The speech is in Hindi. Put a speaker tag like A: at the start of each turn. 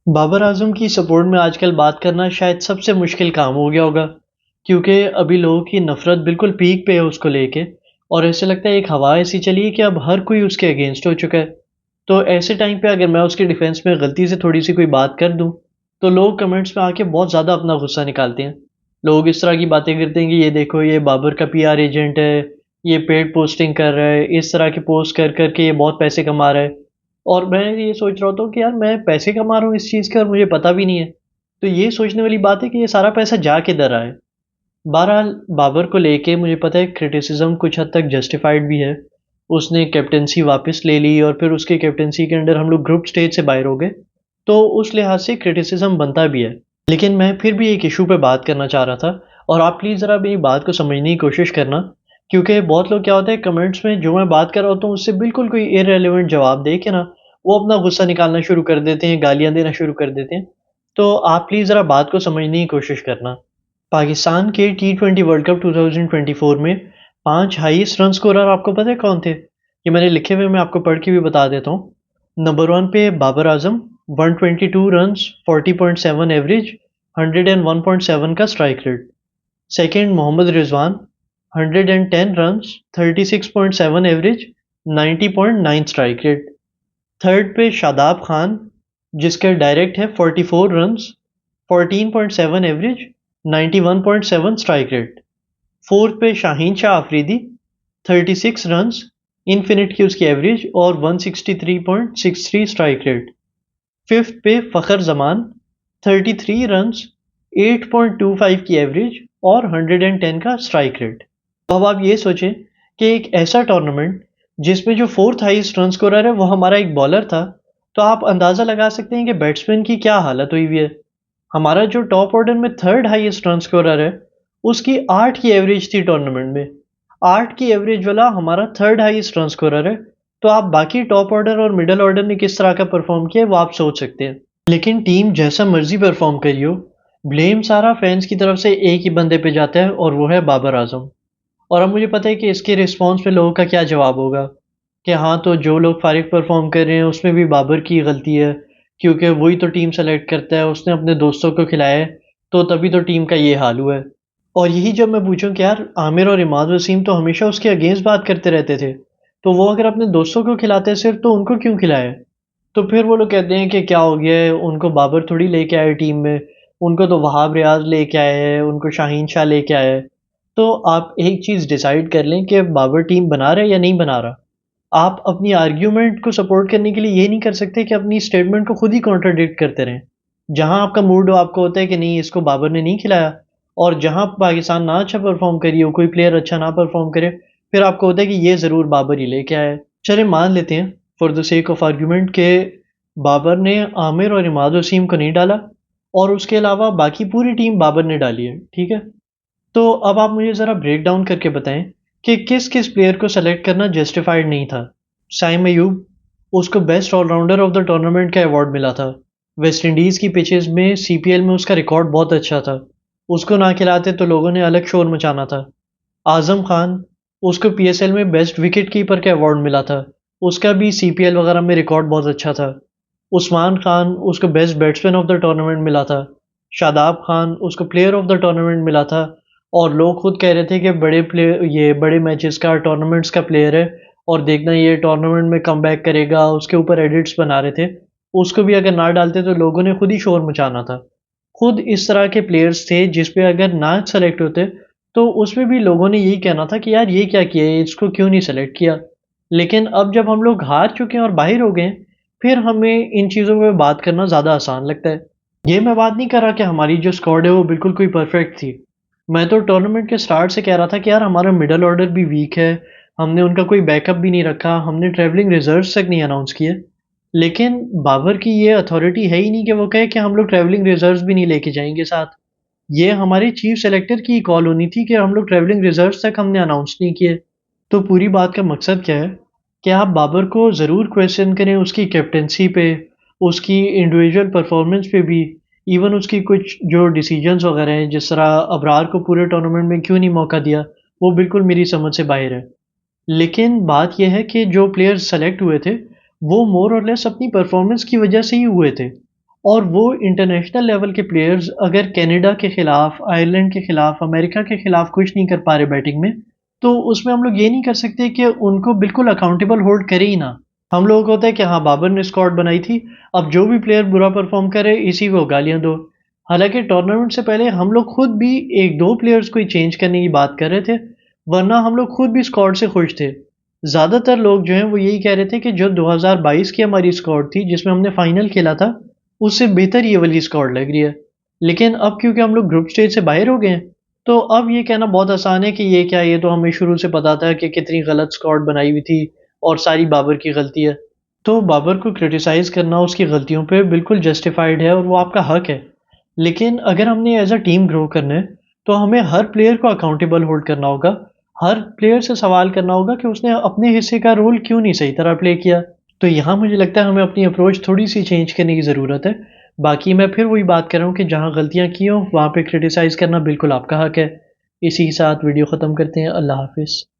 A: बाबर आजम की सपोर्ट में आजकल बात करना शायद सबसे मुश्किल काम हो गया होगा, क्योंकि अभी लोगों की नफरत बिल्कुल पीक पे है उसको लेके। और ऐसे लगता है एक हवा ऐसी चली है कि अब हर कोई उसके अगेंस्ट हो चुका है। तो ऐसे टाइम पे अगर मैं उसके डिफेंस में गलती से थोड़ी सी कोई बात कर दूं, तो लोग कमेंट्स में आके बहुत ज़्यादा अपना गुस्सा निकालते हैं। लोग इस तरह की बातें करते हैं कि ये देखो, ये बाबर का पीआर एजेंट है, ये पेड पोस्टिंग कर रहा है, इस तरह की पोस्ट कर करके ये बहुत पैसे कमा रहा है। और मैं ये सोच रहा था कि यार मैं पैसे कमा रहा हूँ इस चीज़ के और मुझे पता भी नहीं है। तो ये सोचने वाली बात है कि ये सारा पैसा जा किधर रहा है। बहरहाल बाबर को लेके मुझे पता है क्रिटिसिज्म कुछ हद तक जस्टिफाइड भी है। उसने कैप्टेंसी वापस ले ली और फिर उसके कैप्टेंसी के अंडर हम लोग ग्रुप स्टेज से बाहर हो गए। तो उस लिहाज से क्रिटिसिज्म बनता भी है। लेकिन मैं फिर भी एक इशू पे बात करना चाह रहा था, और आप प्लीज़ ज़रा मेरी बात को समझने की कोशिश करना। क्योंकि बहुत लोग क्या होता है, कमेंट्स में जो मैं बात कर रहा होता हूँ उससे बिल्कुल कोई इररिलेवेंट जवाब दे के ना वो अपना गुस्सा निकालना शुरू कर देते हैं, गालियाँ देना शुरू कर देते हैं। तो आप प्लीज़ ज़रा बात को समझने की कोशिश करना। पाकिस्तान के टी20 वर्ल्ड कप 2024 में 5 हाईएस्ट रन स्कोरर आपको पता है कौन थे? ये मैंने लिखे हुए, मैं आपको पढ़ के भी बता देता हूँ। नंबर 1 पे बाबर आजम, 122 रन्स, 40.7 एवरेज, 101.7 का strike rate. Second Mohammad Rizwan, 110 runs, 36.7 average, 90.9 strike rate. Third पे शादाब खान, जिसका डायरेक्ट है 44 runs, 14.7 average, 91.7 strike rate. Fourth पे शाहीन शाह आफरीदी, 36 रन्स, इनफिनिट की उसकी एवरेज और 163.63 स्ट्राइक रेट। फिफ्थ पे फ़खर जमान, 33 रन्स, 8.25 की एवरेज और 110 का स्ट्राइक रेट। तो अब आप ये सोचें कि एक ऐसा टूर्नामेंट जिसमें जो फोर्थ हाईएस्ट रन स्कोरर है वो हमारा एक बॉलर था, तो आप अंदाज़ा लगा सकते हैं कि बैट्समैन की क्या हालत हुई हुई है। हमारा जो टॉप ऑर्डर में थर्ड हाईएस्ट रन स्कोरर है, उसकी 8 की एवरेज थी टूर्नामेंट में। 8 की एवरेज वाला हमारा थर्ड हाईएस्ट रन स्कोरर है। तो आप बाकी टॉप ऑर्डर और मिडल ऑर्डर ने किस तरह का परफॉर्म किया है वो आप सोच सकते हैं। लेकिन टीम जैसा मर्जी परफॉर्म करी हो, ब्लेम सारा फैंस की तरफ से एक ही बंदे पे जाता है और वो है बाबर आजम। और अब मुझे पता है कि इसके रिस्पॉन्स पे लोगों का क्या जवाब होगा कि हाँ, तो जो लोग फारिग परफॉर्म कर रहे हैं उसमें भी बाबर की गलती है, क्योंकि वही तो टीम सेलेक्ट करता है, उसने अपने दोस्तों को खिलाया है, तो तभी तो टीम का ये हाल हुआ है। और यही जब मैं पूछूं कि यार आमिर और इमाद वसीम तो हमेशा उसके अगेंस्ट बात करते रहते थे, तो वो अगर अपने दोस्तों को खिलाते सिर्फ तो उनको क्यों खिलाया? तो फिर वो लोग कहते हैं कि क्या हो गया है, उनको बाबर थोड़ी लेके आए टीम में, उनको तो वहाब रियाज लेके आए हैं, उनको शाहीन शाह लेके आए हैं। तो आप एक चीज़ डिसाइड कर लें कि बाबर टीम बना रहा है या नहीं बना रहा। आप अपनी आर्ग्यूमेंट को सपोर्ट करने के लिए ये नहीं कर सकते कि अपनी स्टेटमेंट को खुद ही कॉन्ट्राडिक्ट करते रहें। जहां आपका मूड हो, आपको होता है कि नहीं इसको बाबर ने नहीं खिलाया, और जहां पाकिस्तान ना अच्छा परफॉर्म करी हो, कोई प्लेयर अच्छा ना परफॉर्म करे, फिर आपको होता है कि ये ज़रूर बाबर ही लेके आया है। चले मान लेते हैं for the sake of argument के बाबर ने आमिर और इमाद वसीम को नहीं डाला, और उसके अलावा बाकी पूरी टीम बाबर ने डाली है, ठीक है। तो अब आप मुझे ज़रा ब्रेक डाउन करके बताएं कि किस किस प्लेयर को सेलेक्ट करना जस्टिफाइड नहीं था। साइम अयूब, उसको best all rounder of the tournament का अवार्ड मिला था। वेस्ट इंडीज़ की पिचेस में सीपीएल में उसका रिकॉर्ड बहुत अच्छा था। उसको ना खिलाते तो लोगों ने अलग शोर मचाना था। आज़म खान, उसको पीएसएल में बेस्ट विकेट कीपर का अवार्ड मिला था। उसका भी सीपीएल वगैरह में रिकॉर्ड बहुत अच्छा था। उस्मान खान, उसको best batsman of the tournament मिला था। शादाब खान, उसको प्लेयर ऑफ द टूर्नामेंट मिला था। और लोग खुद कह रहे थे कि बड़े प्ले ये बड़े मैचेस का, टूर्नामेंट्स का प्लेयर है, और देखना ये टूर्नामेंट में कमबैक करेगा, उसके ऊपर एडिट्स बना रहे थे। उसको भी अगर ना डालते तो लोगों ने खुद ही शोर मचाना था। खुद इस तरह के प्लेयर्स थे जिस पे अगर ना सेलेक्ट होते तो उसमें भी लोगों ने यही कहना था कि यार ये क्या किया है, इसको क्यों नहीं सेलेक्ट किया। लेकिन अब जब हम लोग हार चुके हैं और बाहर हो गए हैं, फिर हमें इन चीज़ों पे बात करना ज़्यादा आसान लगता है। ये मैं बात नहीं कर रहा कि हमारी जो स्क्वाड है वो बिल्कुल कोई परफेक्ट थी। मैं तो टूर्नामेंट के स्टार्ट से कह रहा था कि यार हमारा मिडल ऑर्डर भी वीक है, हमने उनका कोई बैकअप भी नहीं रखा, हमने ट्रैवलिंग रिजर्व्स तक नहीं अनाउंस किए। लेकिन बाबर की ये अथॉरिटी है ही नहीं कि वो कहे कि हम लोग ट्रैवलिंग रिजर्व्स भी नहीं लेके जाएंगे साथ। ये हमारे चीफ सेलेक्टर की कॉल होनी थी कि हम लोग ट्रैवलिंग रिजर्व्स तक हमने अनाउंस नहीं किए। तो पूरी बात का मकसद क्या है कि आप बाबर को ज़रूर क्वेश्चन करें उसकी कैप्टेंसी पे, उसकी इंडिविजुअल परफॉर्मेंस पे भी, इवन उसकी कुछ जो डिसीजंस वगैरह हैं, जिस तरह अबरार को पूरे टूर्नामेंट में क्यों नहीं मौका दिया, वो बिल्कुल मेरी समझ से बाहर है। लेकिन बात यह है कि जो प्लेयर्स सेलेक्ट हुए थे, वो मोर और लेस अपनी परफॉर्मेंस की वजह से ही हुए थे। और वो इंटरनेशनल लेवल के प्लेयर्स अगर कनाडा के खिलाफ, आयरलैंड के खिलाफ, अमेरिका के खिलाफ कुछ नहीं कर पा रहे बैटिंग में, तो उसमें हम लोग ये नहीं कर सकते कि उनको बिल्कुल अकाउंटेबल होल्ड करें ही ना। हम लोगों को होता है कि हाँ, बाबर ने स्क्वाड बनाई थी, अब जो भी प्लेयर बुरा परफॉर्म करे इसी को गालियां दो। हालांकि टूर्नामेंट से पहले हम लोग खुद भी एक दो प्लेयर्स को ही चेंज करने की बात कर रहे थे, वरना हम लोग खुद भी स्क्वाड से खुश थे। ज्यादातर लोग जो हैं वो यही कह रहे थे कि जो 2022 की हमारी स्क्वाड थी जिसमें हमने फाइनल खेला था, उससे बेहतर ये वाली स्क्वाड लग रही है। लेकिन अब क्योंकि हम लोग ग्रुप स्टेज से बाहर हो गए हैं, तो अब ये कहना बहुत आसान है कि ये क्या, ये तो हमें शुरू से पता था कि कितनी गलत स्क्वाड बनाई हुई थी और सारी बाबर की गलती है। तो बाबर को क्रिटिसाइज़ करना उसकी गलतियों पे बिल्कुल जस्टिफाइड है और वो आपका हक है। लेकिन अगर हमने एज़ अ टीम ग्रो करना है, तो हमें हर प्लेयर को अकाउंटेबल होल्ड करना होगा। हर प्लेयर से सवाल करना होगा कि उसने अपने हिस्से का रोल क्यों नहीं सही तरह प्ले किया। तो यहाँ मुझे लगता है हमें अपनी अप्रोच थोड़ी-सी चेंज करने की ज़रूरत है। बाकी मैं फिर वही बात कर रहा हूँ कि जहाँ गलतियाँ की हों, वहाँ पे क्रिटिसाइज़ करना बिल्कुल आपका हक है। इसी के साथ वीडियो ख़त्म करते हैं। अल्लाह हाफ़िज़।